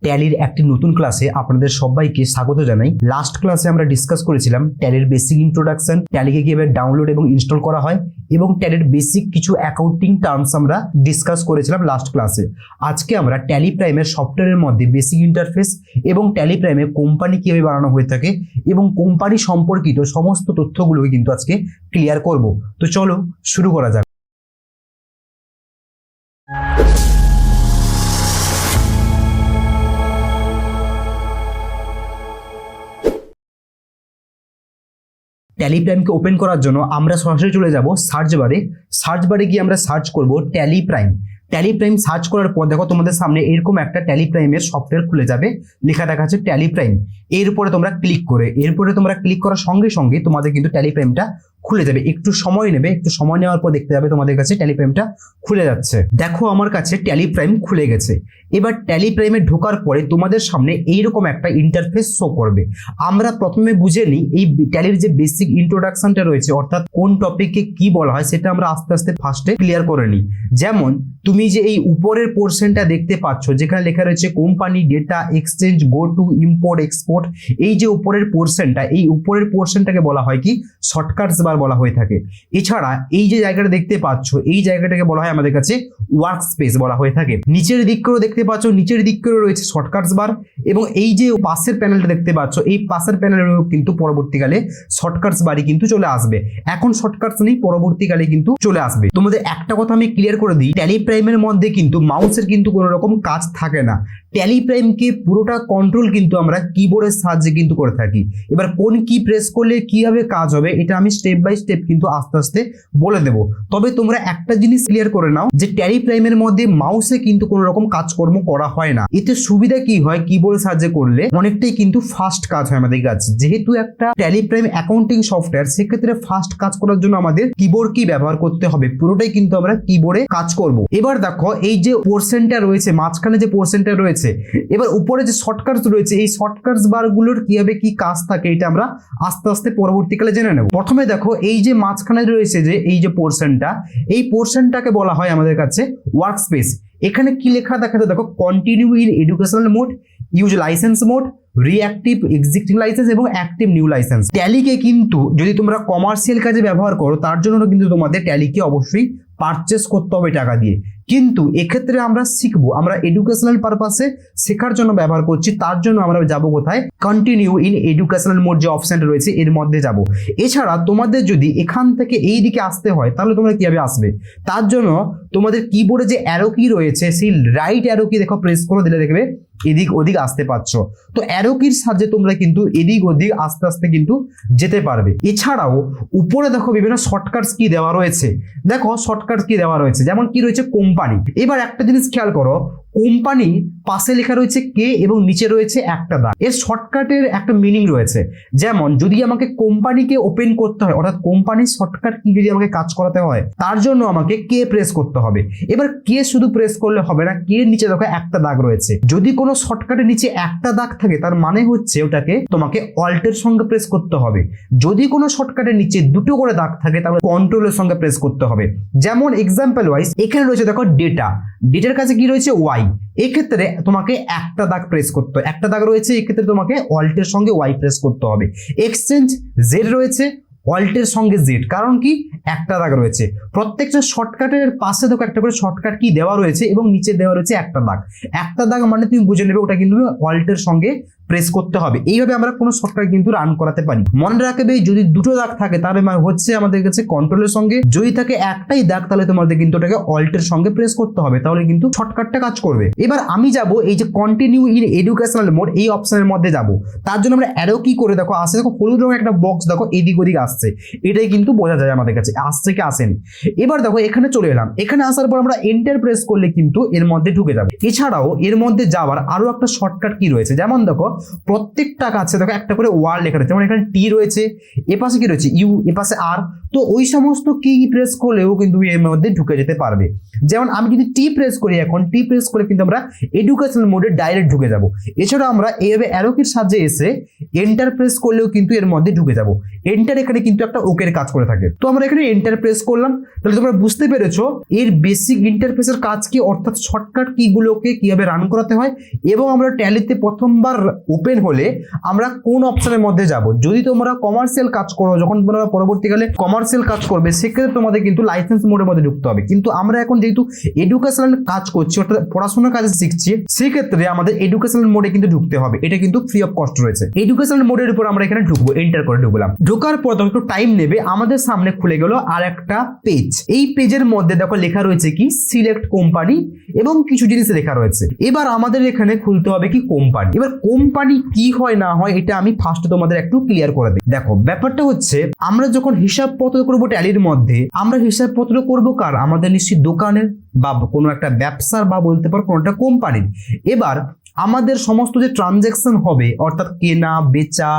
ট্যালির একটি নতুন ক্লাসে আপনাদের সবাইকে স্বাগত জানাই। লাস্ট ক্লাসে আমরা ডিসকাস করেছিলাম ট্যালির বেসিক ইন্ট্রোডাকশন, ট্যালিকে কিভাবে ডাউনলোড এবং ইনস্টল করা হয় এবং ট্যালির বেসিক কিছু অ্যাকাউন্টিং টার্মস আমরা ডিসকাস করেছিলাম লাস্ট ক্লাসে। আজকে আমরা ট্যালি প্রাইমের সফটওয়্যারের মধ্যে বেসিক ইন্টারফেস এবং ট্যালি প্রাইমে কোম্পানি কিভাবে বানানো হয়ে থাকে এবং কোম্পানি সম্পর্কিত সমস্ত তথ্যগুলোকে কিন্তু আজকে ক্লিয়ার করব। তো চলো শুরু করা যাক। ট্যালি প্রাইমকে ওপেন করার জন্য আমরা সরাসরি চলে যাব সার্চ বারে গিয়ে আমরা সার্চ করব tally prime. Tally prime search করার পর দেখো তোমাদের সামনে এরকম একটা ট্যালি প্রাইমের সফটওয়্যার খুলে যাবে, লেখা দেখা আছে ট্যালি প্রাইম। এরপরে তোমরা ক্লিক করার সঙ্গে সঙ্গে তোমাদের কিন্তু ট্যালি প্রাইমটা খুলে যাবে। একটু সময় নেবে, একটু সময় নেওয়ার পর দেখতে যাবে তোমাদের কাছে ট্যালি প্রাইমটা খুলে যাচ্ছে। দেখো আমার কাছে ট্যালি প্রাইম খুলে গেছে। এবার ট্যালি প্রাইমে ঢোকার পরে তোমাদের সামনে এইরকম একটা ইন্টারফেস শো করবে। আমরা প্রথমে বুঝে নিই এই ট্যালির যে বেসিক ইন্ট্রোডাকশনটা রয়েছে, অর্থাৎ কোন টপিককে কি বলা হয় সেটা আমরা আস্তে আস্তে ফার্স্টে ক্লিয়ার করে নিই। যেমন তুমি যে এই উপরের পোর্শনটা দেখতে পাচ্ছ যেখানে লেখা রয়েছে company, data, exchange, go to, import, export, এই যে উপরের পোর্শনটা, এই উপরের পোর্শনটাকে বলা হয় কি শর্টকাটস বার বলা হয়ে থাকে। এছাড়া এই যে জায়গাটা দেখতে পাচ্ছ এই জায়গাটাকে বলা হয় আমাদের কাছে ওয়ার্ক স্পেস বলা হয়ে থাকে। নিচের দিক করেও দেখতে পাচ্ছ, নিচের দিক করেও রয়েছে শর্টকাটস বার, এবং এই যে পাশের প্যানেলটা দেখতে পাচ্ছ এই পাশের প্যানেলেও কিন্তু পরবর্তীকালে শর্টকাটস বারই কিন্তু চলে আসবে। এখন শর্টকাটস নেই, পরবর্তীকালে কিন্তু চলে আসবে। তোমাদের একটা কথা আমি ক্লিয়ার করে দিই, ট্যালি প্রাইমের মধ্যে কিন্তু মাউসের কিন্তু কোনো রকম কাজ থাকে না। ট্যালি প্রাইমকে পুরোটা কন্ট্রোল কিন্তু আমরা কিবোর্ডের সাহায্যে কিন্তু করে থাকি। এবার কোন কি প্রেস করলে কিভাবে কাজ হবে এটা আমি স্টেপ বাই স্টেপ কিন্তু আস্তে আস্তে বলে দেব। তবে তোমরা একটা জিনিস ক্লিয়ার করে নাও যে ট্যালি প্রাইমের মধ্যে মাউসে কিন্তু কোনো রকম কাজকর্ম করা হয় না। এতে সুবিধা কি হয়, কিবোর্ডের সাহায্যে করলে অনেকটাই কিন্তু ফাস্ট কাজ হয় আমাদের কাছে। যেহেতু একটা ট্যালি প্রাইম অ্যাকাউন্টিং সফটওয়্যার, সেক্ষেত্রে ফাস্ট কাজ করার জন্য আমাদের কিবোর্ড কি ব্যবহার করতে হবে, পুরোটাই কিন্তু আমরা কিবোর্ডে কাজ করব। এবার দেখো এই যে পোর্শনটা রয়েছে, মাঝখানে যে পোর্শনটা রয়েছে, এবার উপরে যে শর্টকাটস রয়েছে এই শর্টকাটস বারগুলোর কিভাবে কি কাজ থাকে এটা আমরা আস্তে আস্তে পরবর্তীকালে জেনে নেব। প্রথমে দেখো এই যে মাঝখানে রয়েছে যে এই যে পোর্শনটা, এই পোর্শনটাকে বলা হয় আমাদের কাছে ওয়ার্ক স্পেস। এখানে কি লেখা দেখাচ্ছে দেখো, continue in educational mode, use licence mode, reactive existing licence এবং অ্যাক্টিভ নিউ লাইসেন্স। ট্যালিকে কিন্তু যদি তোমরা কমার্শিয়াল কাজে ব্যবহার করো তার জন্য কিন্তু তোমাদের ট্যালিকে অবশ্যই পারচেস করতে হবে টাকা দিয়ে। কিন্তু এক্ষেত্রে আমরা শিখবো, আমরা এডুকেশনাল পারপাসে শেখার জন্য ব্যবহার করছি, তার জন্য আমরা যাব কোথায়, কন্টিনিউ ইন এডুকেশনাল মোড যে অপশনটা রয়েছে এর মধ্যে যাব। এছাড়া তোমাদের যদি এখান থেকে এই দিকে আসতে হয় তাহলে তোমরা কিভাবে আসবে, তার জন্য তোমাদের কিবোর্ডে যে অ্যারো কি রয়েছে সেই রাইট অ্যারো কি দেখো প্রেস করে দিলে দেখবে এদিক ওদিক আসতে পারছো। তো অ্যারো কির সাহায্যে তোমরা কিন্তু এদিক ওদিক আস্তে আস্তে কিন্তু যেতে পারবে। এছাড়াও উপরে দেখো বিভিন্ন শর্টকাটস কি দেওয়া রয়েছে, দেখো শর্টকাটস কি দেওয়া রয়েছে, যেমন কি রয়েছে কোম্পানি। এবার একটা জিনিস খেয়াল করো, কোম্পানি পাশে লেখা রয়েছে কে এবং নিচে রয়েছে একটা দাগ। এর শর্টকাটের একটা মিনিং রয়েছে। যেমন যদি আমাকে কোম্পানিকে ওপেন করতে হয়, অর্থাৎ কোম্পানির শর্টকাট কি যদি আমাকে কাজ করাতে হয় তার জন্য আমাকে কে প্রেস করতে হবে। এবার কে শুধু প্রেস করলে হবে না, কে নিচে দেখো একটা দাগ রয়েছে। যদি কোনো শর্টকাটের নিচে একটা দাগ থাকে তার মানে হচ্ছে ওটাকে তোমাকে অল্টের সঙ্গে প্রেস করতে হবে। যদি কোনো শর্টকাটের নিচে দুটো করে দাগ থাকে তাহলে কন্ট্রোলের সঙ্গে প্রেস করতে হবে। যেমন এক্সাম্পল ওয়াইজ এখানে রয়েছে দেখো ডেটার কাছে কি রয়েছে ওয়াই, এক্ষেত্রে তোমাকে একটা দাগ প্রেস করতে হবে, একটা দাগ রয়েছে এক্ষেত্রে তোমাকে অল্টের সঙ্গে ওয়াই প্রেস করতে হবে। এক্সচেঞ্জ জেড রয়েছে, অল্টের সঙ্গে জেড, কারণ কি একটা দাগ রয়েছে। প্রত্যেকটা শর্টকাটের পাশে দেখো একটা করে শর্টকাট কি দেওয়া রয়েছে এবং নিচে দেওয়া রয়েছে একটা দাগ। একটা দাগ মানে তুমি বুঝে নেবে ওটা কিন্তু অল্টের সঙ্গে প্রেস করতে হবে। এইভাবে আমরা কোনো শর্টকাট কিন্তু রান করাতে পারি। মনে রাখবে যদি দুটো দাগ থাকে তাহলে হচ্ছে আমাদের কাছে কন্ট্রোলের সঙ্গে, যদি থাকে একটাই দাগ তাহলে তোমাদের কিন্তু ওটাকে অল্টের সঙ্গে প্রেস করতে হবে, তাহলে কিন্তু শর্টকাটটা কাজ করবে। এবার আমি যাব এই যে কন্টিনিউ ইন এডুকেশনাল মোড এই অপশনের মধ্যে যাব। তার জন্য আমরা অ্যারো কি করে দেখো আসে, দেখো হলুদ রঙের একটা বক্স দেখো এদিক ওদিক আসছে, এটাই কিন্তু বোঝা যায় আমাদের কাছে আসছে কি আসেনি। এবার দেখো এখানে চলে এলাম, এখানে আসার পর আমরা এন্টার প্রেস করলে কিন্তু এর মধ্যে ঢুকে যাবো। এছাড়াও এর মধ্যে যাওয়ার আরো একটা শর্টকাট কি রয়েছে, যেমন দেখো প্রত্যেকটা কাছে দেখো একটা করে ওয়ার্ড লেখা রয়েছে, যেমন এখানে টি রয়েছে, এপাশে কি রয়েছে ইউ, এপাশে আর। তো ওই সমস্ত কি প্রেস করলেও কিন্তু এর মধ্যে ঢুকে যেতে পারবে। যেমন আমি যদি টি প্রেস করি, এখন টি প্রেস করে কিন্তু আমরা এডুকেশনাল মোডে ডাইরেক্ট ঢুকে যাব। এছাড়া আমরা এইভাবে অ্যারো কির সাহায্যে এসে এন্টার প্রেস করলেও কিন্তু এর মধ্যে ঢুকে যাব। এন্টার এখানে কিন্তু একটা ওকের কাজ করে থাকে। তো আমরা এখানে এখানে এন্টার প্রেস করলাম। তাহলে তোমরা বুঝতে পেরেছো এর বেসিক ইন্টারফেসের কাজ কি, অর্থাৎ শর্টকাট কিগুলোকে কিভাবে রান করাতে হয় এবং আমরা ট্যালিতে প্রথমবার ওপেন হলে আমরা কোন অপশনের মধ্যে যাব। যদি তোমরা কমার্শিয়াল কাজ করো, যখন তোমরা পরবর্তীকালে কমার্শিয়াল কাজ করবে সেক্ষেত্রে তোমাদের কিন্তু লাইসেন্স মোডের মধ্যে ঢুকতে হবে। কিন্তু আমরা এখন যেহেতু এডুকেশনাল কাজ করছি, অর্থাৎ পড়াশোনার কাজ শিখছি, সেক্ষেত্রে আমাদের এডুকেশনাল মোডে কিন্তু ঢুকতে হবে। এটা কিন্তু ফ্রি অফ কস্ট রয়েছে। এডুকেশনাল মোডের উপর আমরা এখানে ঢুকবো, এন্টার করে ঢুকলাম। ঢোকার পর একটু টাইম নেবে, আমাদের সামনে খুলে গেল আর একটা পেজ। এই পেজের মধ্যে দেখো লেখা রয়েছে কি সিলেক্ট কোম্পানি এবং কিছু জিনিস লেখা রয়েছে। এবার আমাদের এখানে খুলতে হবে কি কোম্পানি। এবার কোম্পানি কি হয় না হয় এটা আমি ফার্স্ট তোমাদের একটু ক্লিয়ার করে দিই। দেখো ব্যাপারটা হচ্ছে আমরা যখন হিসাবপত্র করবো ট্যালির মধ্যে, আমরা হিসাবপত্র করবো কার? আমাদের নিশ্চিত দোকানের বা কোনো একটা ব্যবসার বা বলতে পারো কোনো একটা কোম্পানির। এবার আমাদের সমস্ত যে ট্রানজ্যাকশন হবে, অর্থাৎ কেনা বেচা,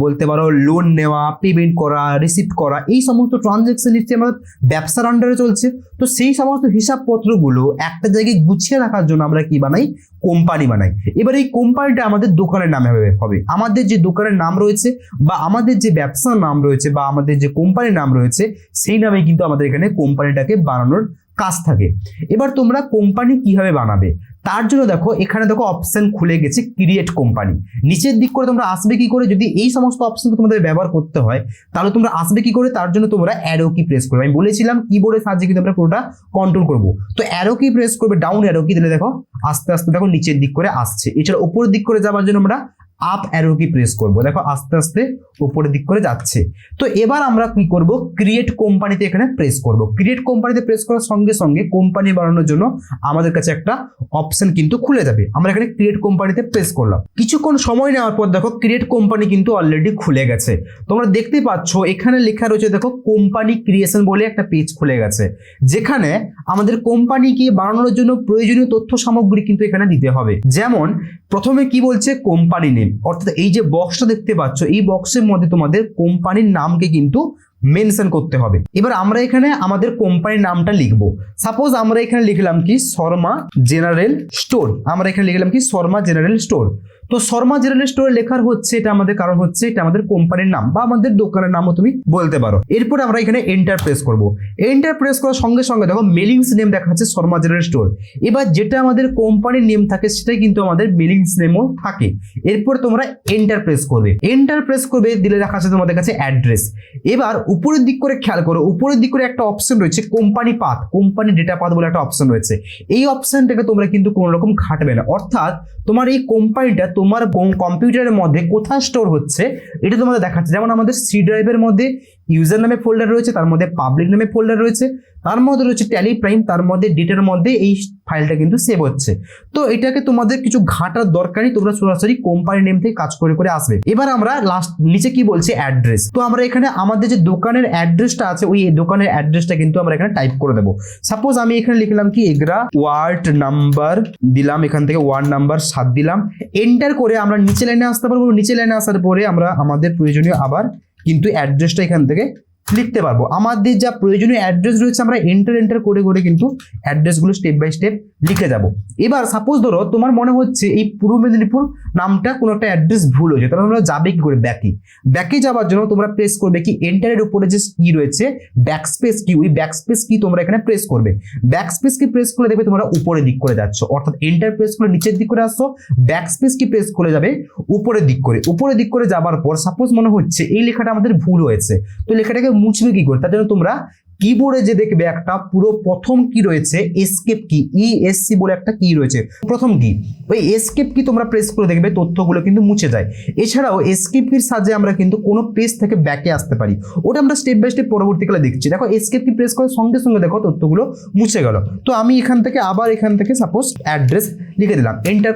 বলতে পারো লোন নেওয়া, পেমেন্ট করা, রিসিভ করা, এই সমস্ত ট্রানজ্যাকশন নিশ্চয়ই আমাদের ব্যবসার আন্ডারে চলছে। তো সেই সমস্ত হিসাবপত্রগুলো একটা জায়গায় গুছিয়ে রাখার জন্য আমরা কি বানাই? কোম্পানি বানাই। এবার এই কোম্পানিটা আমাদের দোকানের নামে হবে। আমাদের যে দোকানের নাম রয়েছে বা আমাদের যে ব্যবসার নাম রয়েছে বা আমাদের যে কোম্পানির নাম রয়েছে সেই নামে কিন্তু আমাদের এখানে কোম্পানিটাকে বানানোর কাজ থাকে। এবার তোমরা কোম্পানি কিভাবে বানাবে তার জন্য দেখো এখানে দেখো অপশন খুলে গেছে ক্রিয়েট কোম্পানি। নিচের দিক করে তোমরা আসবে কি করে? যদি এই সমস্ত অপশন তোমাদের ব্যবহার করতে হয় তাহলে তোমরা আসবে কি করে? তার জন্য তোমরা অ্যারো কি প্রেস করবে। আমি বলেছিলাম কিবোর্ডের সাহায্যে কিন্তু আমরা পুরোটা কন্ট্রোল করবো। তো অ্যারো কি প্রেস করবে, ডাউন অ্যারো কি দিলে দেখো আস্তে আস্তে দেখো নিচের দিক করে আসছে। এছাড়া উপরের দিক করে যাওয়ার জন্য আমরা আপ অ্যারো কি প্রেস করবো, দেখো আস্তে আস্তে উপরের দিক করে যাচ্ছে। তো এবার আমরা কি করব? ক্রিয়েট কোম্পানিতে এখানে প্রেস করব। ক্রিয়েট কোম্পানিতে প্রেস করার সঙ্গে সঙ্গে কোম্পানি বানানোর জন্য আমাদের কাছে একটা অপশন কিন্তু খুলে যাবে। আমরা এখানে ক্রিয়েট কোম্পানিতে প্রেস করলাম। কিছুক্ষণ সময় নেওয়ার পর দেখো ক্রিয়েট কোম্পানি কিন্তু অলরেডি খুলে গেছে। তোমরা দেখতে পাচ্ছ এখানে লেখা রয়েছে দেখো কোম্পানি ক্রিয়েশন বলে একটা পেজ খুলে গেছে, যেখানে আমাদের কোম্পানিকে বানানোর জন্য প্রয়োজনীয় তথ্য সামগ্রী কিন্তু এখানে দিতে হবে। যেমন প্রথমে কি বলছে? কোম্পানি নেম, অর্থাৎ এই যে বক্সটা দেখতে পাচ্ছ এই বক্সের মধ্যে তোমাদের কোম্পানির নামকে কিন্তু মেনশন করতে হবে। এবার আমরা এখানে আমাদের কোম্পানির নামটা লিখবো। সাপোজ আমরা এখানে লিখলাম কি শর্মা জেনারেল স্টোর। আমরা এখানে লিখলাম কি শর্মা জেনারেল স্টোর। তো শর্মা জেনারেল স্টোর লেখার হচ্ছে এটা আমাদের কারণ হচ্ছে এটা আমাদের কোম্পানির নাম বা আমাদের দোকানের নামও তুমি বলতে পারো। এরপরে আমরা এখানে এন্টার প্রেস করব। এন্টার প্রেস করার সঙ্গে সঙ্গে দেখো মেলিংস নেম দেখাচ্ছে শর্মা জেনারেল স্টোর। এবার যেটা আমাদের কোম্পানির নেম থাকে সেটাই কিন্তু আমাদের মেলিংস নেমও থাকে। এরপর তোমরা এন্টার প্রেস করবে। এন্টার প্রেস করবে দিলে দেখা যাচ্ছে তোমাদের কাছে অ্যাড্রেস। এবার উপরের দিক করে খেয়াল করো, উপরের দিক করে একটা অপশন রয়েছে company path, company data path বলে একটা অপশন রয়েছে। এই অপশনটাকে তোমরা কিন্তু কোনো রকম খাটবে না, অর্থাৎ তোমার এই কোম্পানিটা তোমার কম্পিউটারের মধ্যে কোথায় স্টোর হচ্ছে এটা তোমাদের দেখাচ্ছে। যেমন আমাদের সি ড্রাইভের মধ্যে ইউজার নামে ফোল্ডার রয়েছে, তার মধ্যে পাবলিক নামে ফোল্ডার রয়েছে, তার মধ্যে রয়েছে ট্যালি প্রাইম, তার মধ্যে ডেটার মধ্যে এই ফাইলটা কিন্তু সেভ হচ্ছে। তো এটাকে তোমাদের কিছু ঘাটার দরকারই, তোমরা সরাসরি কোম্পানি নেম থেকে কাজ করে করে আসবে। এবার আমরা লাস্ট নিচে কি বলছি? অ্যাড্রেস। তো আমরা এখানে আমাদের যে দোকানের অ্যাড্রেসটা আছে ওই দোকানের অ্যাড্রেসটা কিন্তু আমরা এখানে টাইপ করে দেবো। সাপোজ আমি এখানে লিখলাম কি এগরা ওয়ার্ড নাম্বার দিলাম, এখান থেকে ওয়ার্ড নাম্বার 7 দিলাম। এন্টার করে আমরা নিচে লাইনে আসতে পারবো। নিচে লাইনে আসার পরে আমরা আমাদের প্রয়োজনীয় আবার কিন্তু অ্যাড্রেসটা এখান থেকে লিখতে পারবো। আমাদের যা প্রয়োজনীয় অ্যাড্রেস রয়েছে আমরা এন্টার করে করে কিন্তু অ্যাড্রেসগুলো স্টেপ বাই স্টেপ লিখে যাব। এবার সাপোজ ধরো তোমার মনে হচ্ছে এই পূর্ব মেদিনীপুর নামটা কোনো একটা অ্যাড্রেস ভুল হয়েছে, তাহলে তোমরা যাবে কি করে? ব্যাকে যাওয়ার জন্য তোমরা প্রেস করবে কি এন্টারের উপরে যে কি রয়েছে ব্যাকস্পেস কি, ওই ব্যাকস্পেস কি তোমরা এখানে প্রেস করবে। ব্যাকস্পেস কি প্রেস করে দেবে তোমরা উপরের দিক করে যাচ্ছ, অর্থাৎ এন্টার প্রেস করে নিচের দিক করে আসছো, ব্যাকস্পেস কি প্রেস করে যাবে উপরের দিক করে। উপরের দিক করে যাবার পর সাপোজ মনে হচ্ছে এই লেখাটা আমাদের ভুল হয়েছে, তো লেখাটাকে মুছবে কি করে? তার জন্য তোমরা কিবোর্ডে যে দেখবে একটা পুরো প্রথম কি রয়েছে এসকেপ কি, ESC বলে একটা কি রয়েছে প্রথম কি, ওই এসকেপ কি তোমরা প্রেস করে দেখবে তথ্যগুলো কিন্তু মুছে যায়। এছাড়াও এসকেপ কির সাহায্যে আমরা কিন্তু কোনো পেজ থেকে ব্যাকে আসতে পারি, ওটা আমরা স্টেপ বাই স্টেপ পরবর্তীকালে দেখছি। দেখো এসকেপ কি প্রেস করার সঙ্গে সঙ্গে দেখো তথ্যগুলো মুছে গেল। তো আমি এখান থেকে আবার এখান থেকে সাপোজ অ্যাড্রেস লিখে দিলাম, এন্টার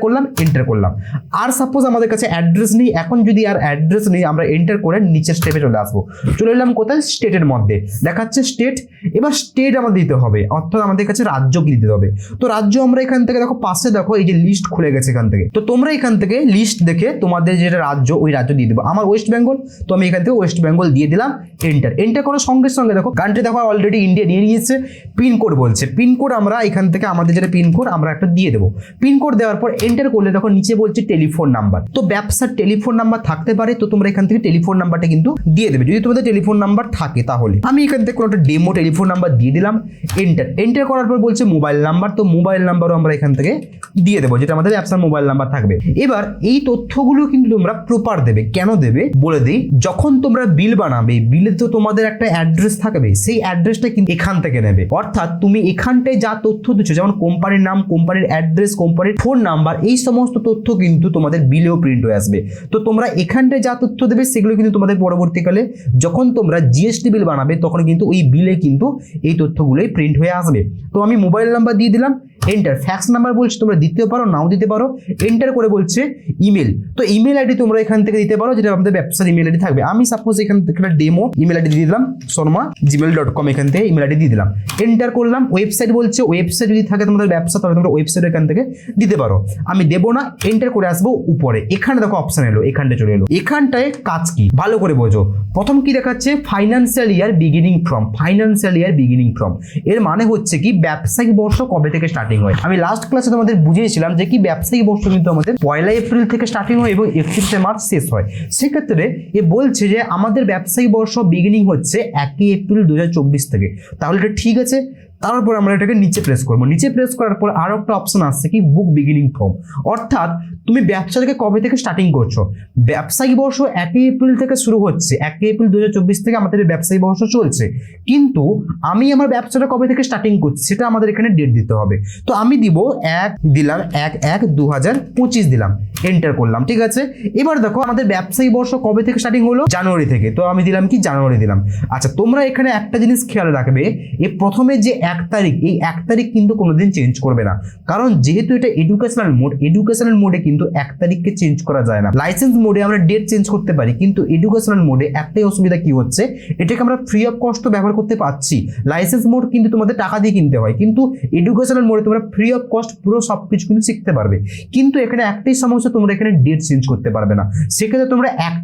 করলাম। আর সাপোজ আমাদের কাছে অ্যাড্রেস নেই, এখন যদি আর অ্যাড্রেস নেই আমরা এন্টার করে নিচের স্টেপে চলে আসবো। চলে এলাম কোথায়? স্টেটের মধ্যে দেখাচ্ছে স্টেট স্টেট, এবার স্টেট আমাদের দিতে হবে, অর্থাৎ আমাদের কাছে রাজ্য কি দিতে হবে। তো রাজ্য আমরা এখান থেকে দেখো পাশে দেখো এই যে লিস্ট খুলে গেছে এখান থেকে, তো তোমরা এখান থেকে লিস্ট দেখে তোমাদের যেটা রাজ্য ওই রাজ্য দিয়ে দেবো। আমার ওয়েস্ট বেঙ্গল, তো আমি এখান থেকে ওয়েস্ট বেঙ্গল দিয়ে দিলাম, এন্টার। এন্টার করার সঙ্গে সঙ্গে দেখো কান্ট্রি দেখো অলরেডি ইন্ডিয়া নিয়ে নিয়েছে। পিনকোড বলছে, পিনকোড আমরা এখান থেকে আমাদের যেটা পিনকোড আমরা একটা দিয়ে দেবো। পিনকোড দেওয়ার পর এন্টার করলে দেখো নিচে বলছে টেলিফোন নাম্বার, তো ব্যবসার টেলিফোন নাম্বার থাকতে পারে, তো তোমরা এখান থেকে টেলিফোন নাম্বারটা কিন্তু দিয়ে দেবে যদি তোমাদের টেলিফোন নাম্বার থাকে তাহলে। আমি এখান থেকে কোনো একটা ডেমো টেলিফোন নাম্বার দিয়ে দিলাম, এন্টার। এন্টার করার পর বলছে মোবাইল নাম্বার, তো মোবাইল নাম্বারও আমরা এখান থেকে দিয়ে দেবো, যেটা আমাদের ব্যবসার মোবাইল নাম্বার থাকবে। এবার এই তথ্যগুলো কিন্তু তোমরা প্রপার দেবে। কেন দেবে বলে দিই, যখন তোমরা বিল বানাবে, বিলে তো তোমাদের একটা অ্যাড্রেস থাকবে, সেই অ্যাড্রেসটা কিন্তু এখান থেকে নেবে। অর্থাৎ তুমি এখানটায় যা তথ্য দিচ্ছ, যেমন কোম্পানির নাম, কোম্পানির অ্যাড্রেস, কোম্পানির ফোন নাম্বার, এই সমস্ত তথ্য কিন্তু তোমাদের বিলেও প্রিন্ট হয়ে আসবে। তো তোমরা এখানটায় যা তথ্য দেবে সেগুলো কিন্তু তোমাদের পরবর্তীকালে যখন তোমরা জিএসটি বিল বানাবে তখন কিন্তু ওই বিলে কিন্তু এই তথ্যগুলোই প্রিন্ট হয়ে আসবে। তো আমি মোবাইল নাম্বার দিয়ে দিলাম, এন্টার। ফ্যাক্স নাম্বার বলছে তোমরা দিতেও পারো, নাও দিতে পারো। এন্টার করে বলছে ইমেল, তো ইমেল আইডি তোমরা এখান থেকে দিতে পারো, যেটা আমাদের ব্যবসার ইমেল আইডি থাকবে। আমি সাপোজ এখান থেকে একটা ডেমো ইমেল আইডি দিয়ে দিলাম, শর্মা@gmail.com, এখান থেকে ইমেল আইডি দিয়ে দিলাম, এন্টার করলাম। ওয়েবসাইট বলছে, ওয়েবসাইট যদি থাকে তোমাদের ব্যবসা তাহলে তোমরা ওয়েবসাইট এখান থেকে দিতে পারো। আমি দেবো না, এন্টার করে আসবো উপরে। এখানে দেখো অপশন এলো, এখানটায় চলে এলো। এখানটায় কাজ কি ভালো করে বোঝো। প্রথম কি দেখাচ্ছে, financial year beginning from, financial year beginning from, এর মানে হচ্ছে কি ব্যবসায়িক বর্ষ কবে থেকে স্টার্টিং হয়। আমি লাস্ট ক্লাসে তোমাদের বুঝিয়েছিলাম যে কি ব্যবসায়িক বর্ষ কিন্তু আমাদের 1 এপ্রিল থেকে স্টার্টিং হয় এবং 31 মার্চ শেষ হয়। সেক্ষেত্রে এ বলছে যে আমাদের ব্যবসায়িক বর্ষ বিগিনিং হচ্ছে 1 এপ্রিল 2024 থেকে, তাহলে এটা ঠিক আছে। তারপর আমরা এটাকে নিচে প্রেস করবো। নিচে প্রেস করার পর আরো একটা অপশন আসছে কি বুক বিগিনিং ফ্রম, অর্থাৎ তুমি ব্যবসাটাকে কবে থেকে স্টার্টিং করছো। ব্যবসায়িক বর্ষ 1 এপ্রিল থেকে শুরু হচ্ছে, 1 এপ্রিল 2024 থেকে আমাদের ব্যবসায়িক বর্ষ চলছে, কিন্তু আমি আমার ব্যবসাটা কবে থেকে স্টার্টিং করছি সেটা আমাদের এখানে ডেট দিতে হবে। তো আমি দিব 1 দিলাম, 1/1/2025 দিলাম, এন্টার করলাম, ঠিক আছে। এবার দেখো আমাদের ব্যবসায়িক বর্ষ কবে থেকে স্টার্টিং হলো, জানুয়ারি থেকে, তো আমি দিলাম কি জানুয়ারি দিলাম। আচ্ছা তোমরা এখানে একটা জিনিস খেয়াল রাখবে, এই প্রথমে যে 1 তারিখ, এই 1 তারিখ কিন্তু কোনোদিন চেঞ্জ করবে না, কারণ যেহেতু এটা এডুকেশনাল মোড, এডুকেশনাল মোডে কিন্তু 1 তারিখকে চেঞ্জ করা যায় না। লাইসেন্স মোডে আমরা ডেট চেঞ্জ করতে পারি, কিন্তু এডুকেশনাল মোডে একটাই অসুবিধা কি হচ্ছে, এটাকে আমরা ফ্রি অফ কস্ট ব্যবহার করতে পারছি। লাইসেন্স মোড কিন্তু তোমাদের টাকা দিয়ে কিনতে হয়, কিন্তু এডুকেশনাল মোডে তোমরা ফ্রি অফ কস্ট পুরো সবকিছু কিন্তু শিখতে পারবে। কিন্তু এখানে একটাই সমস্যা, তোমরা এখানে ডেট চেঞ্জ করতে পারবে না। সেক্ষেত্রে তোমরা 1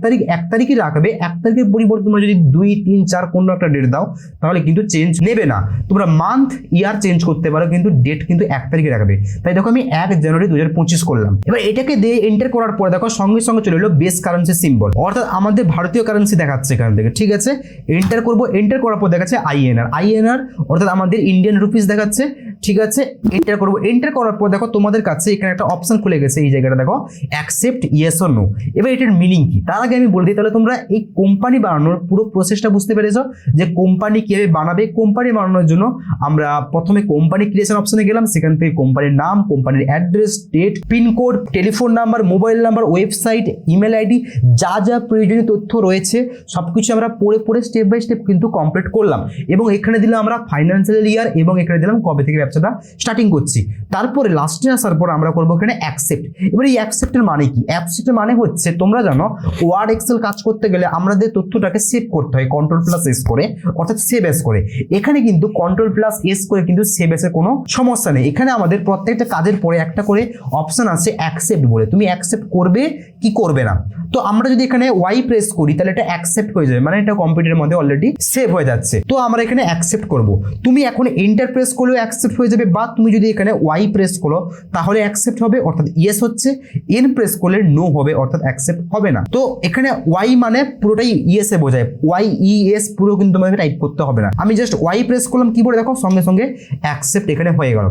তারিখই রাখবে, 1 তারিখের পরিবর্তে তোমরা যদি 2, 3, 4 কোনো একটা ডেট দাও তাহলে কিন্তু চেঞ্জ নেবে না। তোমরা মান্থ ইয়ার চেঞ্জ করতে পারো, কিন্তু ডেট কিন্তু 1 তারিখে রাখবে। তাই দেখো আমি 1 জানুয়ারি 2025 করলাম। এবার এটাকে দিয়ে এন্টার করার পরে দেখো সঙ্গে সঙ্গে চলে এলো বেস কারেন্সি সিম্বল, অর্থাৎ আমাদের ভারতীয় কারেন্সি দেখাচ্ছে এখান থেকে, ঠিক আছে। এন্টার করব, এন্টার করার পর দেখাচ্ছে আইএনআর, অর্থাৎ আমাদের ইন্ডিয়ান রুপিস দেখাচ্ছে, ঠিক আছে। এন্টার করব, এন্টার করার পর দেখো তোমাদের কাছে এখানে একটা অপশন খুলে গেছে, এই জায়গাটা দেখো অ্যাকসেপ্ট ইয়েস অর নো। এবার এটার মিনিং কি তার আগে আমি বলে দিই, তাহলে তোমরা এই কোম্পানি বানানোর পুরো প্রসেসটা বুঝতে পেরেছো যে কোম্পানি কিভাবে বানাবে। কোম্পানি বানানোর জন্য আমরা প্রথমে কোম্পানি ক্রিয়েশন অপশনে গেলাম, সেখান থেকে কোম্পানির নাম, কোম্পানির address, date, pincode, telephone number, mobile number, website, email ID, যা যা প্রয়োজনীয় তথ্য রয়েছে সবকিছু আমরা পড়ে স্টেপ বাই স্টেপ কিন্তু কমপ্লিট করলাম। এবং এখানে দিলাম আমরা ফাইন্যান্সিয়াল ইয়ার, এবং এখানে দিলাম কবে থেকে ব্যবসাটা স্টার্টিং করছি। তারপরে লাস্টে আসার পর আমরা করবো এখানে অ্যাকসেপ্ট। এবার এই অ্যাকসেপ্টের মানে কি, অ্যাকসেপ্টের মানে হচ্ছে তোমরা জানো ওয়ার্ড এক্সেল কাজ করতে গেলে আমাদের তথ্যটাকে সেভ করতে হয় Ctrl+S করে, অর্থাৎ সেভ এস করে। এখানে কিন্তু Ctrl+S করে কিন্তু সেভ এসের কোনো সমস্যা নেই। এখানে আমাদের প্রত্যেকটা কাজের পরে একটা করে অপশন আছে অ্যাকসেপ্ট বলে, তুমি অ্যাকসেপ্ট করবে কি করবে না। তো আমরা যদি এখানে ওয়াই প্রেস করি তাহলে এটা অ্যাকসেপ্ট হয়ে যাবে, মানে এটা কম্পিউটারের মধ্যে অলরেডি সেভ হয়ে যাচ্ছে। তো আমরা এখানে অ্যাকসেপ্ট করব। তুমি এখন এন্টার প্রেস করলেও অ্যাকসেপ্ট হয়ে যাবে, বা তুমি যদি এখানে ওয়াই প্রেস করো তাহলে অ্যাকসেপ্ট হবে, অর্থাৎ ইয়েস হচ্ছে। এন প্রেস করলে নো হবে, অর্থাৎ অ্যাকসেপ্ট হবে না। তো এখানে ওয়াই মানে পুরোটাই ইয়েস এ বোঝায়, ওয়াই ইএস পুরো কিন্তু তোমাকে টাইপ করতে হবে না। আমি জাস্ট ওয়াই প্রেস করলাম, কিবোর্ডে দেখো সঙ্গে সঙ্গে অ্যাকসেপ্ট এখানে হয়ে গেল।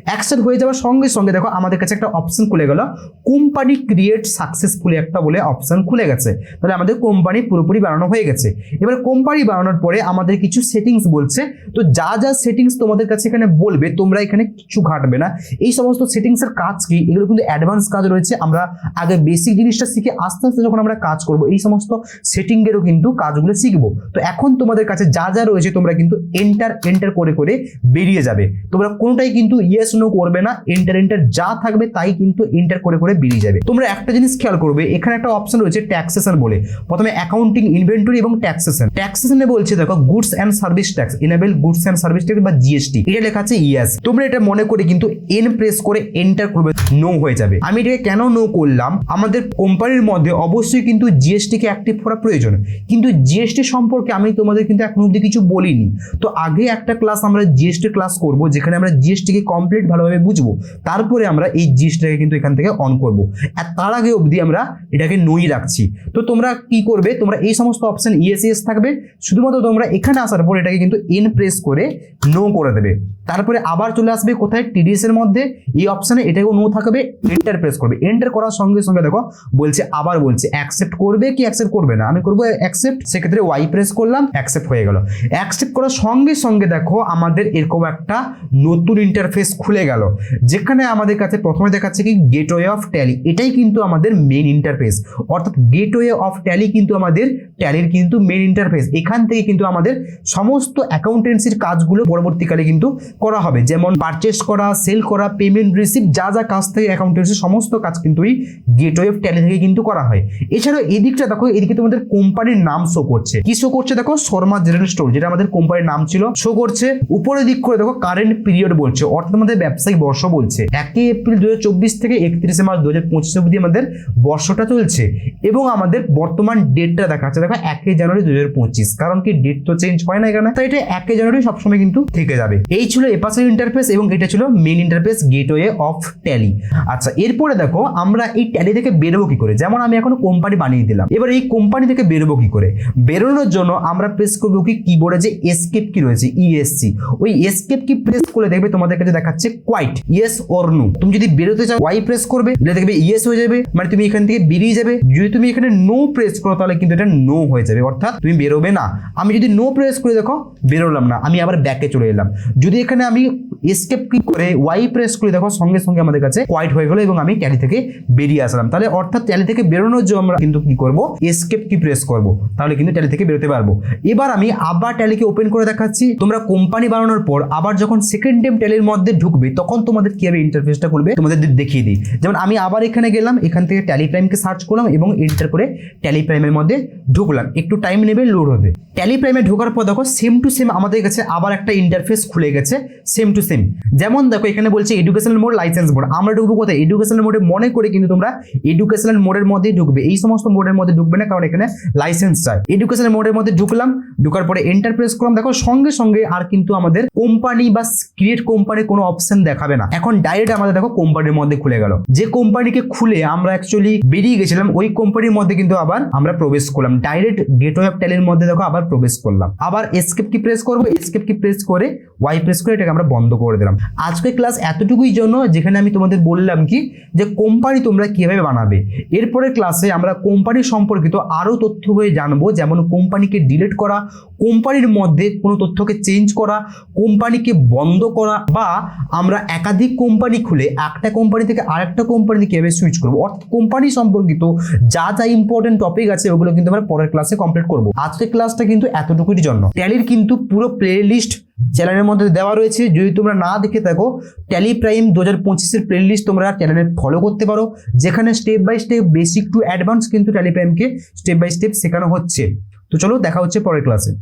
অ্যাকসেপ্ট হয়ে যাওয়ার সঙ্গে সঙ্গে দেখো আমাদের কাছে একটা অপশন খুলে গেল, কোম্পানি ক্রিয়েট সাকসেসফুলি একটা বলে অপশন খুলে গেছে। তাহলে আমাদের কোম্পানি পুরোপুরি বানানো হয়ে গেছে। এবার কোম্পানি বানানোর পরে আমাদের কিছু সেটিংস বলছে, তো যা যা সেটিংস তোমাদের কাছে এখানে বলবে তোমরা এখানে কিছু ঘাটবে না। এই সমস্ত সেটিংসের কাজ কি, এগুলো কিন্তু অ্যাডভান্স কাজ রয়েছে। আমরা আগে বেসিক জিনিসটা শিখে আস্তে আস্তে যখন আমরা কাজ করব এই সমস্ত সেটিং এরও কিন্তু কাজগুলো শিখবো। তো এখন তোমাদের কাছে যা যা রয়েছে তোমরা কিন্তু এন্টার করে করে বেরিয়ে যাবে। তোমরা কোনোটাই কিন্তু ইয়েস নো করবে না, এন্টার যা থাকবে তাই কিন্তু এন্টার করে করে বেরিয়ে যাবে। তোমরা একটা জিনিস খেয়াল করবে, এখানে একটা অপশন রয়েছে ট্যাক্সেশন বলে। প্রথমে অ্যাকাউন্টিং, ইনভেন্টরি এবং ট্যাক্সেশনে বলছে দেখো goods and service tax, enable goods and service tax বা জিএসটি, এটা লেখা আছে ইয়েস। তোমরা এটা মনে করে কিন্তু এন প্রেস করে এন্টার করবে, নো হয়ে যাবে। আমি এটাকে কেন নো করলাম, আমাদের কোম্পানির মধ্যে অবশ্যই কিন্তু জিএসটি কে অ্যাক্টিভ করা প্রয়োজন, কিন্তু জিএসটি সম্পর্কে আমি তোমাদের কিন্তু এখন অব্দি কিছু বলিনি। তো আগে একটা ক্লাস আমরা জিএসটি ক্লাস করব, যেখানে আমরা জিএসটি কে কমপ্লিট ভালোভাবে বুঝবো, তারপরে আমরা এই জিএসটিটাকে কিন্তু এখান থেকে অন করব। আর তার আগে অবধি আমরা এটাকে নোই রাখছি। তো তোমরা কি করবে, তোমরা এই সমস্ত অপশন ইয়েস থাকবে, শুধুমাত্র তোমরা এখানে আসার পর এটাকে কিন্তু এন প্রেস করে নো করে দেবে। তারপরে আবার চলে আসবে কোথায়, টিডিএস এর মধ্যে এই অপশনে, এটাকেও নো থাকবে, এন্টার প্রেস করবে। এন্টার করার সঙ্গে সঙ্গে দেখো বলছে, আবার বলছে অ্যাকসেপ্ট করবে কি অ্যাকসেপ্ট করবে না। আমি করবো অ্যাকসেপ্ট, সেক্ষেত্রে ওয়াই প্রেস করলাম, অ্যাকসেপ্ট হয়ে গেল। অ্যাকসেপ্ট করার সঙ্গে সঙ্গে দেখো আমাদের এরকম একটা নতুন ইন্টারফেস খুলে গেল, যেখানে আমাদের কাছে প্রথমে দেখাচ্ছে কি গেটওয়ে অফ ট্যালি। এটাই কিন্তু আমাদের মেন ইন্টারফেস, অর্থাৎ গেটওয়ে অফ ট্যালি কিন্তু আমাদের ট্যালির কিন্তু মেন ইন্টারফেস। এখান থেকে কিন্তু আমাদের সমস্ত অ্যাকাউন্টেন্সির কাজগুলো পরবর্তীকালে কিন্তু করা হবে, যেমন পারচেস করা, সেল করা, পেমেন্ট রিসিভ, যা যা কাজ থেকে অ্যাকাউন্টেন্সির সমস্ত কাজ কিন্তু এই গেটওয়ে অফ ট্যালি থেকে কিন্তু করা হয়। এছাড়াও এদিকটা দেখো, এদিকে তোমাদের কোম্পানির নাম শো করছে। কি শো করছে দেখো, শর্মা জেনারেল স্টোর, যেটা আমাদের কোম্পানির নাম ছিল, শো করছে। উপরের দিক করে দেখো কারেন্ট পিরিয়ড বলছে, অর্থাৎ আমাদের ব্যবসায়িক বর্ষ বলছে। 1 এপ্রিল 2024 থেকে 31 মার্চ 2025 অবধি আমাদের বর্ষটা চলছে, এবং আমাদের বর্তমান ডেটটা দেখাচ্ছে দেখো 1 জানুয়ারি 2025। কারণ কি ডেট তো চেঞ্জ হয় না এখানে, তাই এটা 1 জানুয়ারি সবসময় কিন্তু থেকে যাবে। এই ছিল এপাশের ইন্টারফেস এবং এটা ছিল main interface gateway of Tally. আচ্ছা, এরপরে দেখো আমরা এই ট্যালি থেকে বেরোবো কি করে। যেমন আমি এখন কোম্পানি বানিয়ে দিলাম, এবার এই কোম্পানি থেকে বেরোবো কি করে। বেরোনোর জন্য আমরা প্রেস করবো কি কিবোর্ডে যে এসকেপ কি রয়েছে ইএসসি, ওই এসকেপ কি প্রেস করে দেখবে তোমাদের কাছে দেখাচ্ছে কোয়াইট ইয়েস অর নো। তুমি যদি বেরোতে চাও ওয়াই প্রেস করবে, দেখবে ইয়েস হয়ে যাবে, মানে তুমি এখান থেকে বেরিয়ে যাবে। যদি তুমি এখানে নো প্রেস করো তাহলে কিন্তু এটা নো হয়ে যাবে, অর্থাৎ তুমি বেরোবে না। আমি যদি নো প্রেস করে দেখো বেরোলাম না, আমি আবার ব্যাকে চলে এলাম। যদি এখানে আমি এসকেপ কি করে ওয়াই প্রেস করে দেখো সঙ্গে সঙ্গে আমাদের কাছে কোয়াইট হয়ে গেল এবং আমি ট্যালি থেকে বেরিয়ে আসলাম। তাহলে অর্থাৎ ট্যালি থেকে বেরোনোর জন্য আমরা কিন্তু কি করব, এসকেপ কি প্রেস করব, তাহলে কিন্তু ট্যালি থেকে বেরোতে পারবো। এবার আমি আবার ট্যালিকে ওপেন করে দেখাচ্ছি। তোমরা কোম্পানি বানানোর পর আবার যখন সেকেন্ড টাইম ট্যালির মধ্যে ঢুকবে তখন তোমাদের কিভাবে ইন্টারফেসটা করবে তোমাদের দেখিয়ে দিই। যেমন আমি আবার এখানে গেলাম, এখান থেকে ট্যালি প্রাইমকে সার্চ করলাম এবং এন্টার করে ট্যালি প্রাইমের মধ্যে ঢুকলাম। একটু টাইম নেবে লোড হতে। ট্যালি প্রাইমে ঢোকার পর দেখো সেম টু সেম আমাদের কাছে আবার একটা ইন্টারফেস খুলে গেছে, সেম টু সেম। যেমন দেখো এখানে বলছে এডুকেশনাল মোড, লাইসেন্স মোড। আমরা ঢুকবো কোথায়, এডুকেশনাল মোডে। মনে করে কিন্তু তোমরা এডুকেশনাল মোডের মধ্যেই ঢুকবে, এই সমস্ত মোডের মধ্যে ঢুকবে না, কারণ এখানে লাইসেন্স চাই। এডুকেশনাল মোডের মধ্যে ঢুকলাম, ঢোকার পরে এন্টার প্রেস করলাম। দেখো সঙ্গে সঙ্গে আর কিন্তু আমাদের কোম্পানি বা ক্রিয়েট কোম্পানির কোনো অপশন দেখাবে না, এখন ডাইরেক্ট আমাদের দেখো কোম্পানির মধ্যে খুলে গেল। যে কোম্পানিকে খুলে আমরা অ্যাকচুয়ালি বেরিয়ে গেছিলাম ওই কোম্পানির মধ্যে কিন্তু আবার আমরা প্রবেশ করলাম, ডাইরেক্ট গেটওয়ে অফ ট্যালির মধ্যে দেখো আবার প্রবেশ করলাম। আবার এসকেপ কি প্রেস করবো, এসকেপ কি প্রেস করে ওয়াই প্রেস করে এটাকে আমরা বন্ধ করে দিলাম। আজকে ক্লাস এতটুকুই জন্য, যেখানে আমি তোমাদের বললাম কি যে কোম্পানি তোমরা কিভাবে বানাবে। এরপরে ক্লাসে আমরা কোম্পানি সম্পর্কিত আরো তথ্য হয়ে জানবো, যেমন কোম্পানিকে ডিলিট করা, কোম্পানির মধ্যে কোনো তথ্যকে চেঞ্জ করা, কোম্পানিকে বন্ধ করা, বা আমরা একাধিক কোম্পানি খুলে একটা কোম্পানি থেকে আরেকটা কোম্পানিতে কিভাবে সুইচ করবো। অর্থাৎ কোম্পানি সম্পর্কিত যা যা ইম্পর্টেন্ট টপিক আছে ওগুলো কিন্তু আমরা পরের ক্লাসে কমপ্লিট করবো। আজকের ক্লাসটা কিন্তু এতটুকুর জন্য। ট্যালির কিন্তু পুরো প্লে লিস্ট চ্যানেলের মধ্যে দেওয়া রয়েছে, যদি তোমরা না দেখে থাকো ট্যালি প্রাইম 2025-এর প্লে লিস্ট তোমরা চ্যানেলে ফলো করতে পারো, যেখানে step by step basic to advance কিন্তু ট্যালি প্রাইমকে স্টেপ বাই স্টেপ শেখানো হচ্ছে। তো চলো দেখা হচ্ছে পরের ক্লাসে।